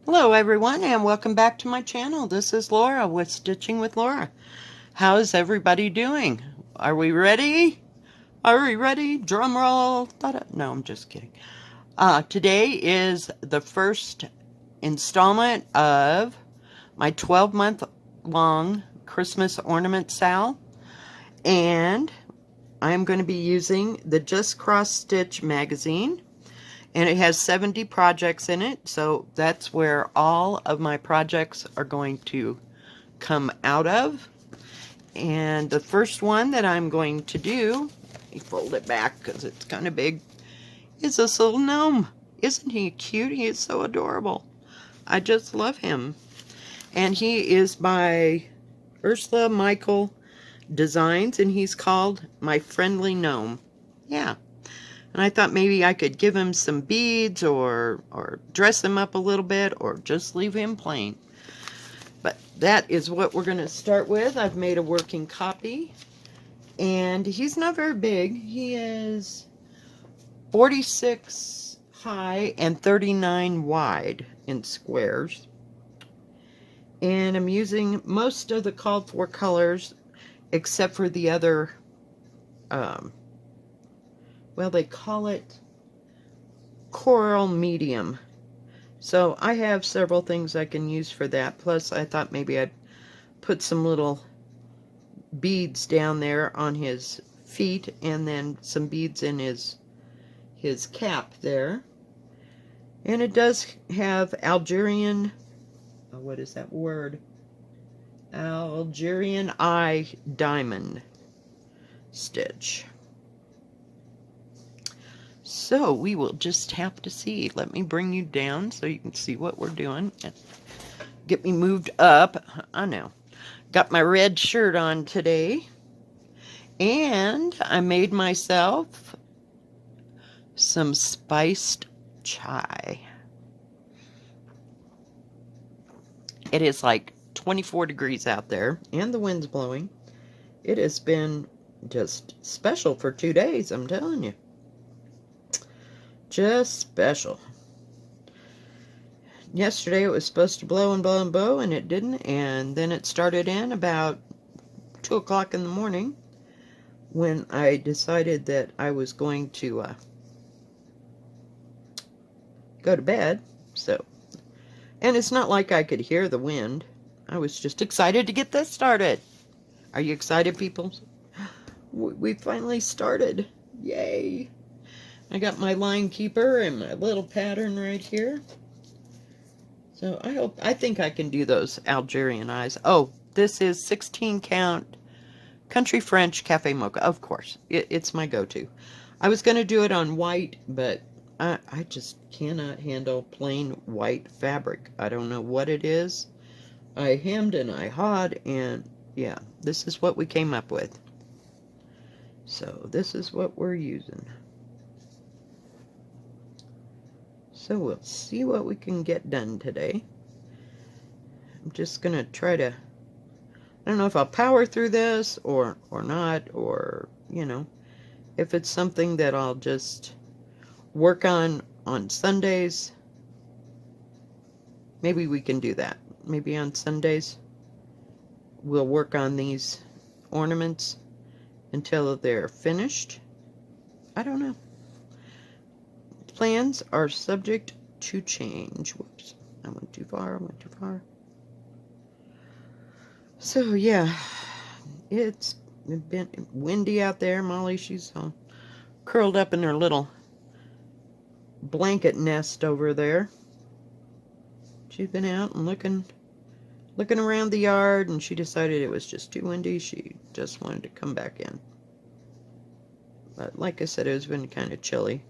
Hello everyone and welcome back to my channel. This is Laura with Stitching with Laura. How's everybody doing? Are we ready? Are we ready? Drum roll. Ta-da. No, I'm just kidding. Today is the first installment of my 12-month long Christmas Ornament SAL, and I'm going to be using the Just Cross Stitch magazine. And it has 70 projects in it, so that's where all of my projects are going to come out of. And the first one that I'm going to do, let me fold it back because it's kind of big, is this little gnome. Isn't he cute? He is so adorable. I just love him. And he is by Ursula Michael Designs, and he's called My Friendly Gnome. Yeah. And I thought maybe I could give him some beads or dress him up a little bit or just leave him plain. But that is what we're going to start with. I've made a working copy. And he's not very big. He is 46 high and 39 wide in squares. And I'm using most of the called for colors except for the other well, they call it coral medium. So I have several things I can use for that. Plus, I thought maybe I'd put some little beads down there on his feet and then some beads in his cap there. And it does have Algerian, what is that word? Algerian eye diamond stitch. So we will just have to see. Let me bring you down so you can see what we're doing. Get me moved up. I know. Got my red shirt on today. And I made myself some spiced chai. It is like 24 degrees out there and the wind's blowing. It has been just special for 2 days, I'm telling you. Just special. Yesterday it was supposed to blow and blow and blow, and it didn't, and then it started in about 2 o'clock in the morning when I decided that I was going to go to bed. So, and it's not like I could hear the wind. I was just excited to get this started. Are you excited, people? We finally started. Yay! I got my line keeper and my little pattern right here. So I think I can do those Algerian eyes. Oh, this is 16 count Country French Cafe Mocha. Of course, it's my go-to. I was going to do it on white, but I just cannot handle plain white fabric. I don't know what it is. I hemmed and I hawed, and yeah, this is what we came up with. So this is what we're using. So we'll see what we can get done today. I'm just going to try to, I don't know if I'll power through this or not, or, you know, if it's something that I'll just work on Sundays. Maybe we can do that. Maybe on Sundays we'll work on these ornaments until they're finished. I don't know. Plans are subject to change. Whoops, I went too far, So yeah, it's been windy out there. Molly, she's curled up in her little blanket nest over there. She's been out and looking around the yard, and she decided it was just too windy. She just wanted to come back in. But like I said, it's been kind of chilly.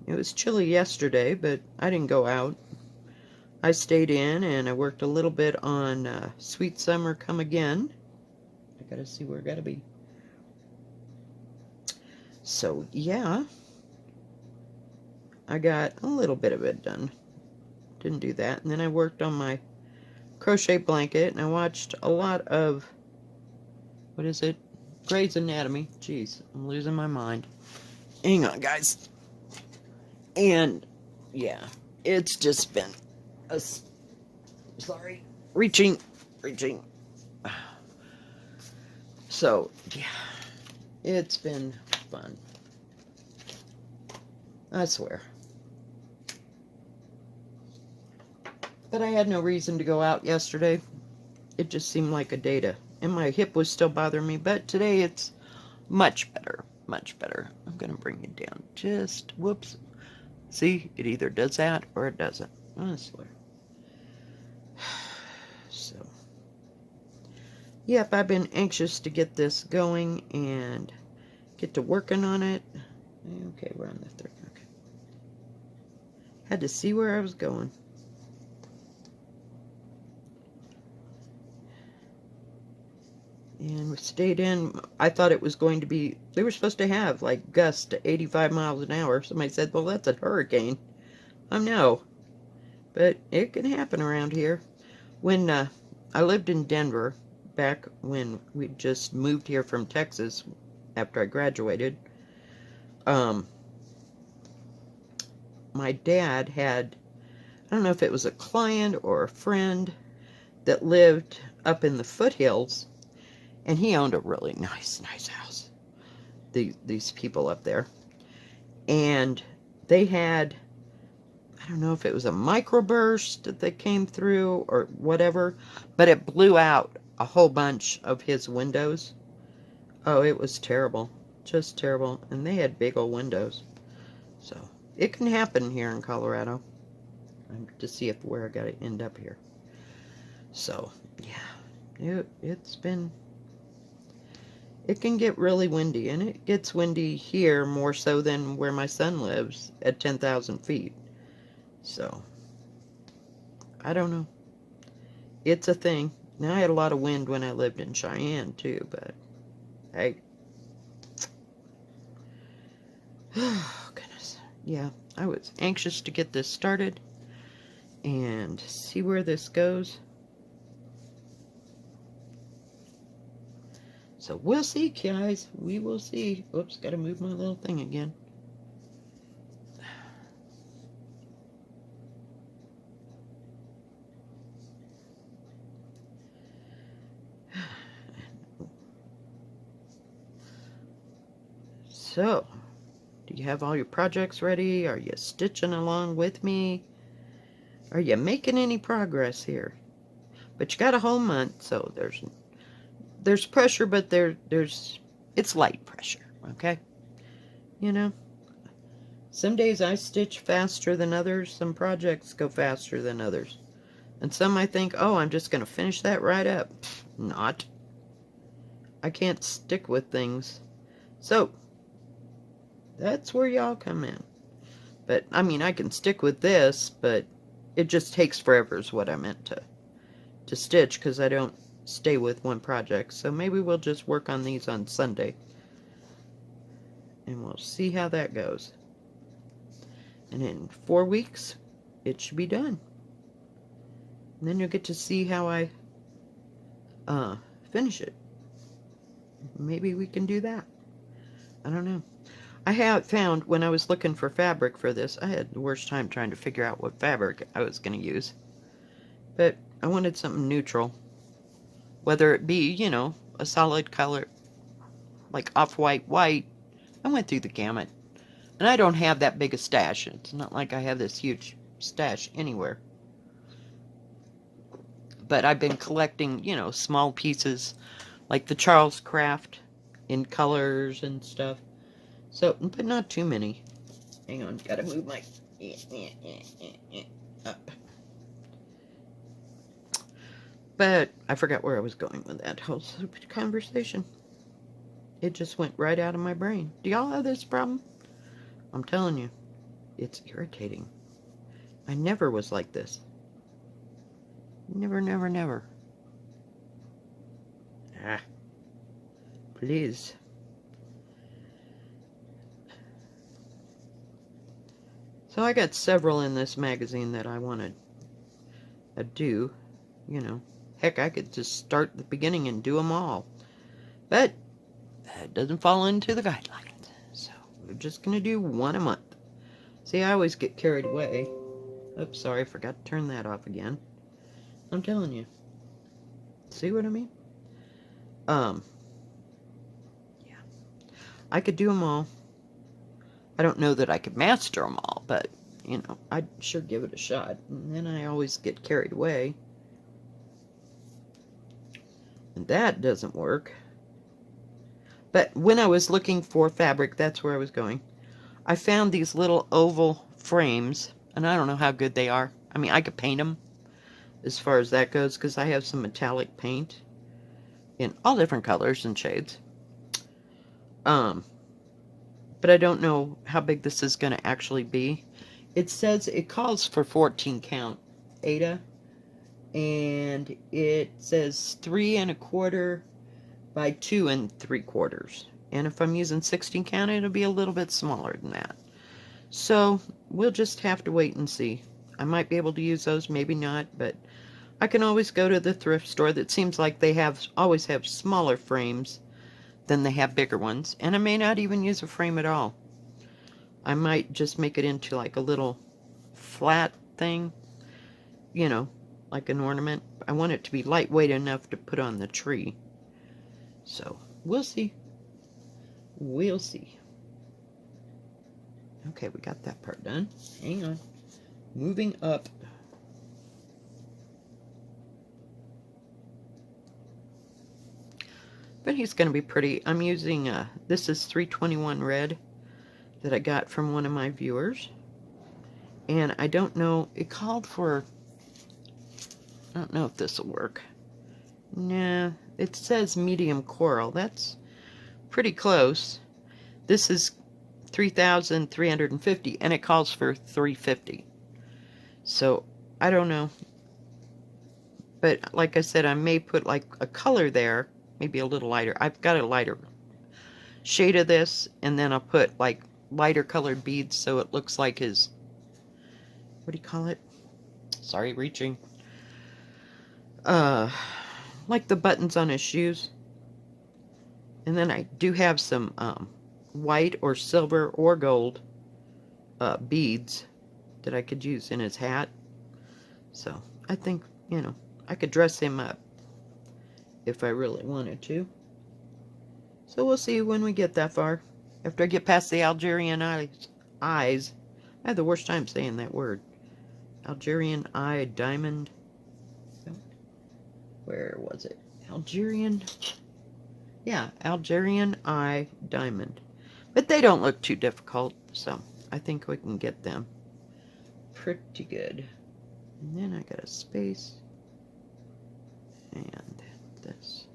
It was chilly yesterday, but I didn't go out. I stayed in, and I worked a little bit on Sweet Summer Come Again. I gotta see where I gotta be. So, yeah. I got a little bit of it done. Didn't do that. And then I worked on my crochet blanket, and I watched a lot of, what is it? Grey's Anatomy. Jeez, I'm losing my mind. Hang on, guys. And, yeah, it's just been Sorry. Reaching. So, yeah. It's been fun. I swear. But I had no reason to go out yesterday. It just seemed like a day to, and my hip was still bothering me, but today it's much better. Much better. I'm going to bring it down. Just, whoops. See, it either does that or it doesn't. I swear. So, yep, I've been anxious to get this going and get to working on it. Okay, we're on the third. Okay. Had to see where I was going. And we stayed in. I thought it was going to be, they were supposed to have like gusts to 85 miles an hour. Somebody said, well, that's a hurricane. I know. But it can happen around here. When I lived in Denver, back when we just moved here from Texas after I graduated, my dad had, I don't know if it was a client or a friend that lived up in the foothills, and he owned a really nice house. These people up there. And they had, I don't know if it was a microburst that came through or whatever, but it blew out a whole bunch of his windows. Oh, it was terrible. Just terrible. And they had big old windows. So, it can happen here in Colorado. To see if where I got to end up here. So, yeah. It's been... It can get really windy, and it gets windy here more so than where my son lives at 10,000 feet. So, I don't know. It's a thing. Now, I had a lot of wind when I lived in Cheyenne, too, but, hey. Oh, goodness. Yeah, I was anxious to get this started and see where this goes. So we'll see, guys. We will see. Oops, gotta move my little thing again. So, do you have all your projects ready? Are you stitching along with me? Are you making any progress here? But you got a whole month, so there's pressure, but it's light pressure, okay? You know, some days I stitch faster than others. Some projects go faster than others. And some I think, oh, I'm just going to finish that right up. Not. I can't stick with things. So, that's where y'all come in. But, I mean, I can stick with this, but it just takes forever is what I meant to stitch, because I don't stay with one project. So maybe we'll just work on these on Sunday. And we'll see how that goes. And in 4 weeks, it should be done. And then you'll get to see how I finish it. Maybe we can do that. I don't know. I have found when I was looking for fabric for this, I had the worst time trying to figure out what fabric I was going to use. But I wanted something neutral. Whether it be, you know, a solid color, like off-white, white. I went through the gamut. And I don't have that big a stash. It's not like I have this huge stash anywhere. But I've been collecting, you know, small pieces like the Charles Craft in colors and stuff. So, but not too many. Hang on, gotta move my up. But I forgot where I was going with that whole stupid conversation. It just went right out of my brain. Do y'all have this problem? I'm telling you, it's irritating. I never was like this. Never, never, never. Ah. Please. So I got several in this magazine that I want to do. You know, heck, I could just start at the beginning and do them all. But that doesn't fall into the guidelines. So we're just going to do one a month. See, I always get carried away. Oops, sorry, I forgot to turn that off again. I'm telling you. See what I mean? Yeah. I could do them all. I don't know that I could master them all, but, you know, I'd sure give it a shot. And then I always get carried away. And that doesn't work. But when I was looking for fabric, that's where I was going. I found these little oval frames, and I don't know how good they are. I mean, I could paint them as far as that goes, because I have some metallic paint in all different colors and shades. But I don't know how big this is going to actually be. It says it calls for 14 count Ada, and it says 3 1/4 by 2 3/4. And if I'm using 16 count, it'll be a little bit smaller than that. So we'll just have to wait and see. I might be able to use those, maybe not, but I can always go to the thrift store. That seems like they always have smaller frames than they have bigger ones. And I may not even use a frame at all. I might just make it into like a little flat thing, you know, like an ornament. I want it to be lightweight enough to put on the tree. So we'll see. We'll see. Okay, we got that part done. Hang on. Moving up. But he's going to be pretty. I'm using, this is 321 red that I got from one of my viewers. And I don't know, it called for, I don't know if this will work. Nah, it says medium coral. That's pretty close. This is 3,350 and it calls for 350. So I don't know. But like I said, I may put like a color there, maybe a little lighter. I've got a lighter shade of this, and then I'll put like lighter colored beads so it looks like his, what do you call it? Sorry, reaching. Like the buttons on his shoes. And then I do have some white or silver or gold beads that I could use in his hat. So I think, you know, I could dress him up if I really wanted to. So we'll see when we get that far. After I get past the Algerian eyes. I have the worst time saying that word. Algerian eye diamond. Where was it? Algerian. Yeah, Algerian eye diamond. But they don't look too difficult, so I think we can get them pretty good. And then I got a space. And this.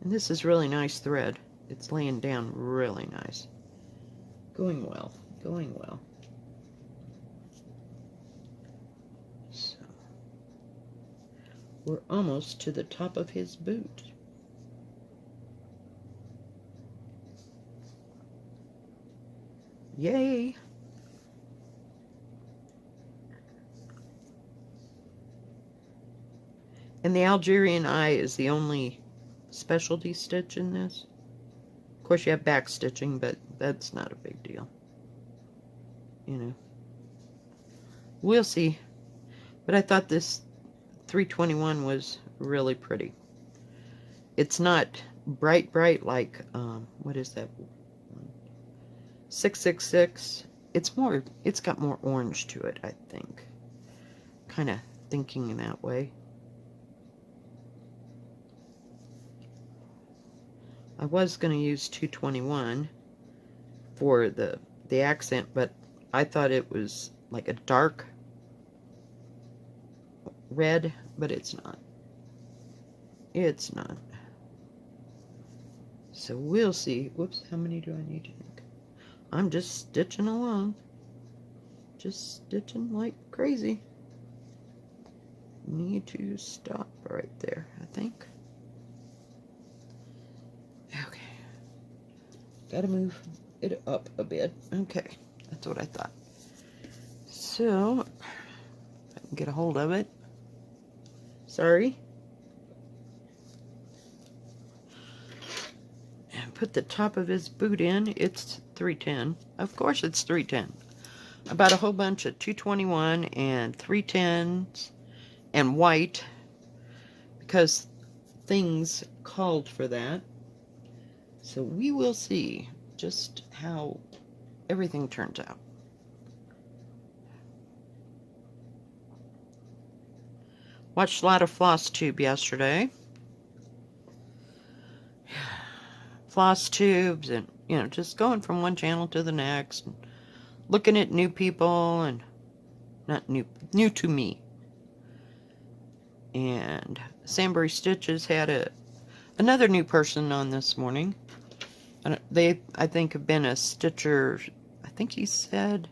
And this is really nice thread. It's laying down really nice. Going well. Going well. So, we're almost to the top of his boot. Yay! And the Algerian eye is the only specialty stitch in this. Of course, you have back stitching, but that's not a big deal. You know. We'll see. But I thought this 321 was really pretty. It's not bright like, what is that? 666. It's got more orange to it, I think. Kind of thinking in that way. I was going to use 221 for the accent, but I thought it was like a dark red, but it's not. It's not. So we'll see. Whoops, how many do I need to make? I'm just stitching along. Just stitching like crazy. Need to stop right there, I think. Okay. Gotta move it up a bit. Okay, that's what I thought. So, I can get a hold of it. Sorry. And put the top of his boot in. It's 310. Of course it's 310. I bought a whole bunch of 221 and 310s and white because things called for that. So we will see just how everything turns out. Watched a lot of Floss Tube yesterday. Floss tubes and, you know, just going from one channel to the next. And looking at new people and not new to me. And Sambury Stitches had another new person on this morning. They, I think, have been a stitcher, I think he said,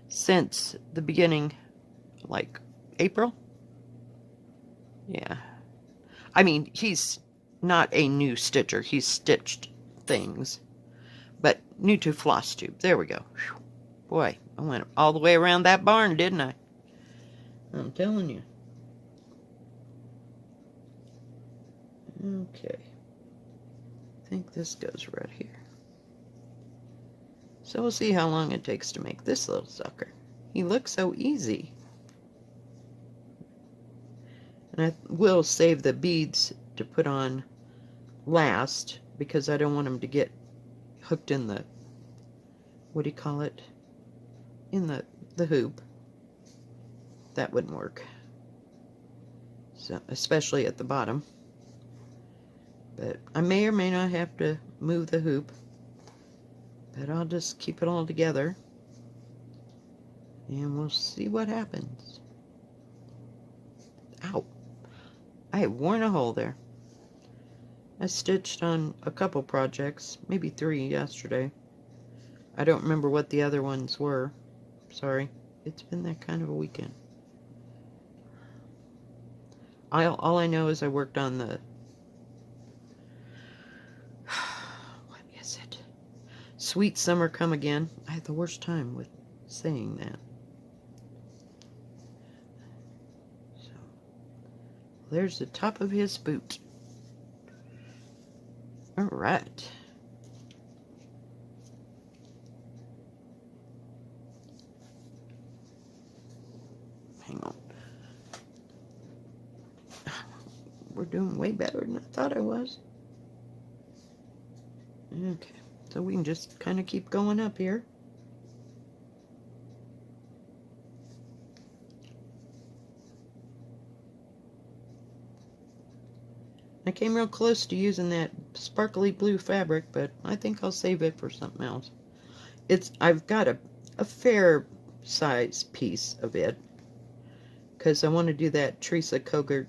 since the beginning, like April. Yeah. I mean, he's not a new stitcher. He's stitched things. But new to Floss Tube. There we go. Whew. Boy, I went all the way around that barn, didn't I? I'm telling you. Okay. I think this goes right here. So we'll see how long it takes to make this little sucker. He looks so easy. And I will save the beads to put on last because I don't want them to get hooked in the, what do you call it? In the hoop. That wouldn't work. So, especially at the bottom. But I may or may not have to move the hoop. But I'll just keep it all together. And we'll see what happens. Ow. I have worn a hole there. I stitched on a couple projects, maybe 3 yesterday. I don't remember what the other ones were. Sorry. It's been that kind of a weekend. All I know is I worked on the... What is it? Sweet Summer Come Again. I had the worst time with saying that. So, there's the top of his boot. All right. Hang on. We're doing way better than I thought I was. Okay, so we can just kind of keep going up here. I came real close to using that sparkly blue fabric, but I think I'll save it for something else. I've got a fair size piece of it because I want to do that Teresa Kogut,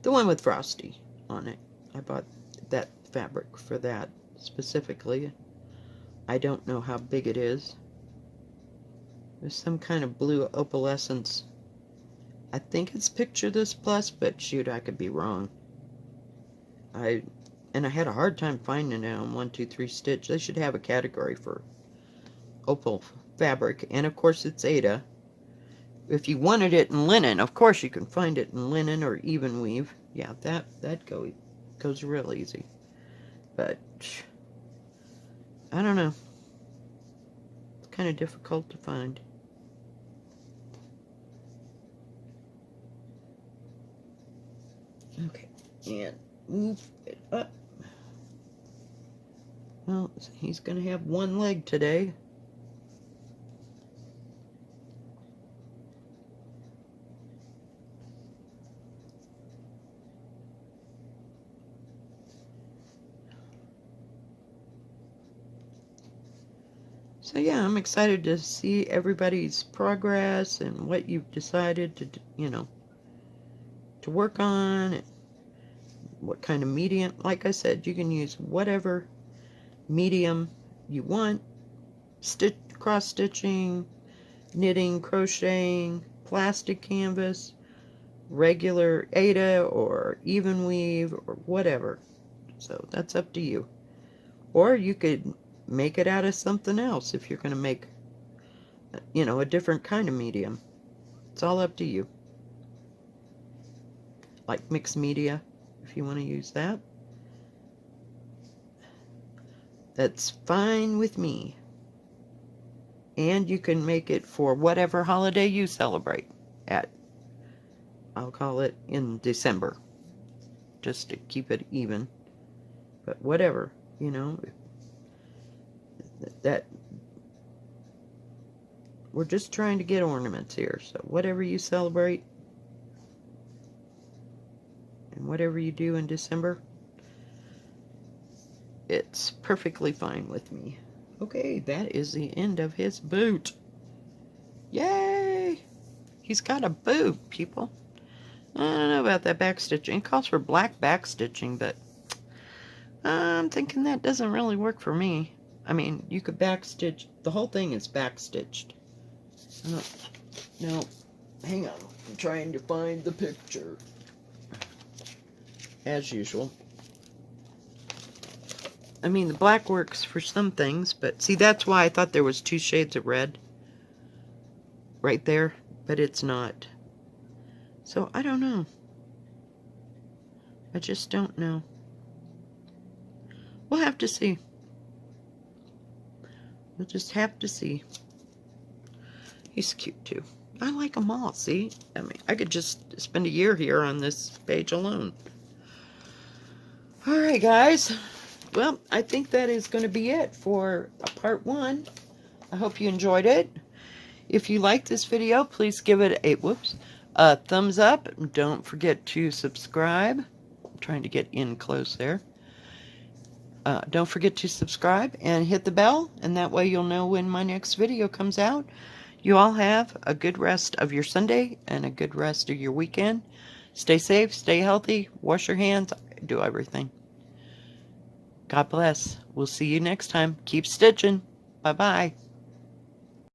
the one with Frosty on it. I bought that fabric for that specifically. I don't know how big it is. There's some kind of blue opalescence. I think it's Picture This Plus, but shoot, I could be wrong. I had a hard time finding it on 123 Stitch. They should have a category for opal fabric, and of course it's Ada. If you wanted it in linen, of course you can find it in linen or even weave. Yeah, that goes real easy. But I don't know. It's kind of difficult to find. Okay, and move it up. Well, he's going to have one leg today. So yeah, I'm excited to see everybody's progress and what you've decided to, to work on, and what kind of medium. Like I said, you can use whatever medium you want. Cross stitching, knitting, crocheting, plastic canvas, regular Ada or even weave or whatever. So that's up to you. Or you could make it out of something else if you're going to make, a different kind of medium. It's all up to you. Like mixed media, if you want to use that. That's fine with me. And you can make it for whatever holiday you celebrate at, I'll call it in December, just to keep it even. But whatever, you know, that we're just trying to get ornaments here. So whatever you celebrate and whatever you do in December, it's perfectly fine with me. Okay, that is the end of his boot. Yay! He's got a boot, people. I don't know about that backstitching. It calls for black backstitching, but I'm thinking that doesn't really work for me. I mean, you could backstitch. The whole thing is backstitched. No, hang on. I'm trying to find the picture. As usual. I mean, the black works for some things, but see, that's why I thought there was 2 shades of red right there, but it's not. So, I don't know. I just don't know. We'll have to see. We'll just have to see. He's cute, too. I like them all, see? I mean, I could just spend a year here on this page alone. Alright, guys. Well, I think that is going to be it for part 1. I hope you enjoyed it. If you like this video, please give it a thumbs up. Don't forget to subscribe. I'm trying to get in close there. Don't forget to subscribe and hit the bell, and that way you'll know when my next video comes out. You all have a good rest of your Sunday and a good rest of your weekend. Stay safe, stay healthy, wash your hands, do everything. God bless. We'll see you next time. Keep stitching. Bye-bye.